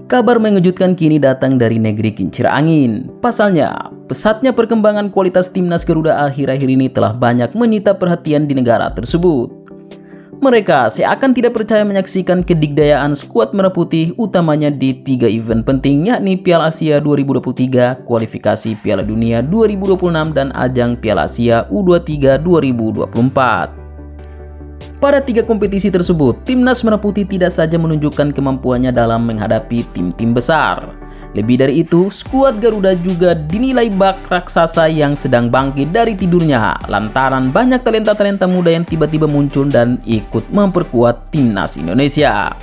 Kabar mengejutkan kini datang dari negeri kincir angin. Pasalnya, pesatnya perkembangan kualitas timnas Garuda akhir-akhir ini telah banyak menyita perhatian di negara tersebut. Mereka seakan tidak percaya menyaksikan kedikdayaan skuad Merah Putih, utamanya di 3 event penting, yakni Piala Asia 2023, kualifikasi Piala Dunia 2026, dan ajang Piala Asia U23 2024. Pada 3 kompetisi tersebut, timnas Merah Putih tidak saja menunjukkan kemampuannya dalam menghadapi tim-tim besar. Lebih dari itu, skuad Garuda juga dinilai bak raksasa yang sedang bangkit dari tidurnya lantaran banyak talenta-talenta muda yang tiba-tiba muncul dan ikut memperkuat timnas Indonesia.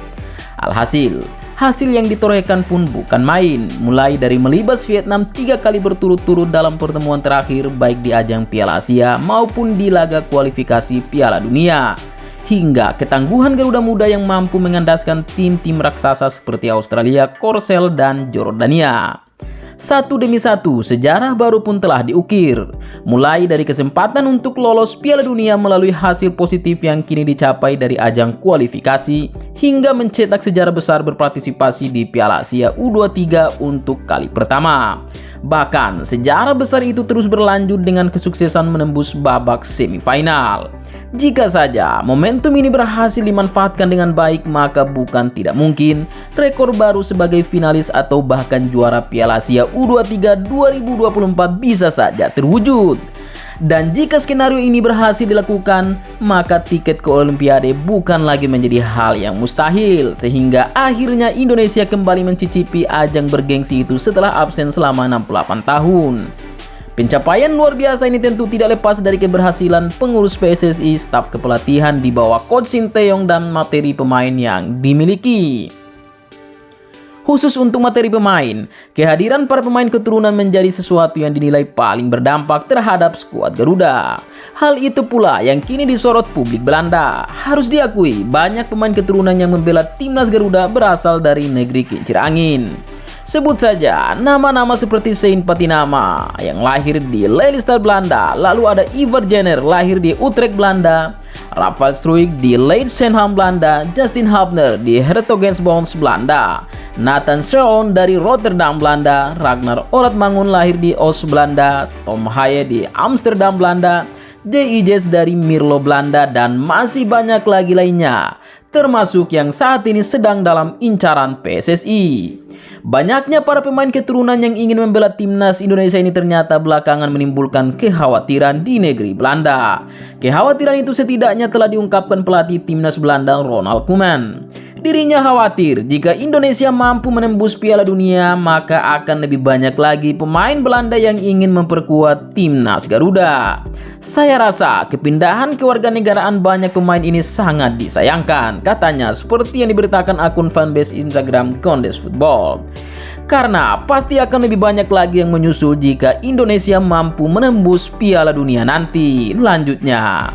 Alhasil, hasil yang ditorehkan pun bukan main, mulai dari melibas Vietnam 3 kali berturut-turut dalam pertemuan terakhir baik di ajang Piala Asia maupun di laga kualifikasi Piala Dunia, hingga ketangguhan Garuda Muda yang mampu mengandaskan tim-tim raksasa seperti Australia, Korsel, dan Jordania. Satu demi satu, sejarah baru pun telah diukir, mulai dari kesempatan untuk lolos Piala Dunia melalui hasil positif yang kini dicapai dari ajang kualifikasi, hingga mencetak sejarah besar berpartisipasi di Piala Asia U23 untuk kali pertama. Bahkan, sejarah besar itu terus berlanjut dengan kesuksesan menembus babak semifinal. Jika saja momentum ini berhasil dimanfaatkan dengan baik, maka bukan tidak mungkin rekor baru sebagai finalis atau bahkan juara Piala Asia U23 2024 bisa saja terwujud. Dan jika skenario ini berhasil dilakukan, maka tiket ke Olimpiade bukan lagi menjadi hal yang mustahil, sehingga akhirnya Indonesia kembali mencicipi ajang bergengsi itu setelah absen selama 68 tahun. Pencapaian luar biasa ini tentu tidak lepas dari keberhasilan pengurus PSSI, staf kepelatihan di bawah Coach Sinteyong, dan materi pemain yang dimiliki. Khusus untuk materi pemain, kehadiran para pemain keturunan menjadi sesuatu yang dinilai paling berdampak terhadap skuad Garuda. Hal itu pula yang kini disorot publik Belanda. Harus diakui, banyak pemain keturunan yang membela timnas Garuda berasal dari negeri kincir angin. Sebut saja nama-nama seperti Saint Patinama yang lahir di Lelystad, Belanda, lalu ada Ivar Jenner lahir di Utrecht, Belanda, Rafael Struijk di Leidschendam, Belanda, Justin Hubner di Hertogenbosch, Belanda, Nathan Seon dari Rotterdam, Belanda, Ragnar Oratmangun lahir di Oost, Belanda, Tom Haye di Amsterdam, Belanda, J.I. dari Mirlo, Belanda, dan masih banyak lagi lainnya, termasuk yang saat ini sedang dalam incaran PSSI. Banyaknya para pemain keturunan yang ingin membela timnas Indonesia ini ternyata belakangan menimbulkan kekhawatiran di negeri Belanda. Kekhawatiran itu setidaknya telah diungkapkan pelatih timnas Belanda Ronald Koeman. Dirinya khawatir jika Indonesia mampu menembus Piala Dunia, maka akan lebih banyak lagi pemain Belanda yang ingin memperkuat timnas Garuda. Saya rasa kepindahan kewarganegaraan banyak pemain ini sangat disayangkan, katanya, seperti yang diberitakan akun fanbase Instagram Kondes Football. Karena pasti akan lebih banyak lagi yang menyusul jika Indonesia mampu menembus Piala Dunia nanti. Lanjutnya,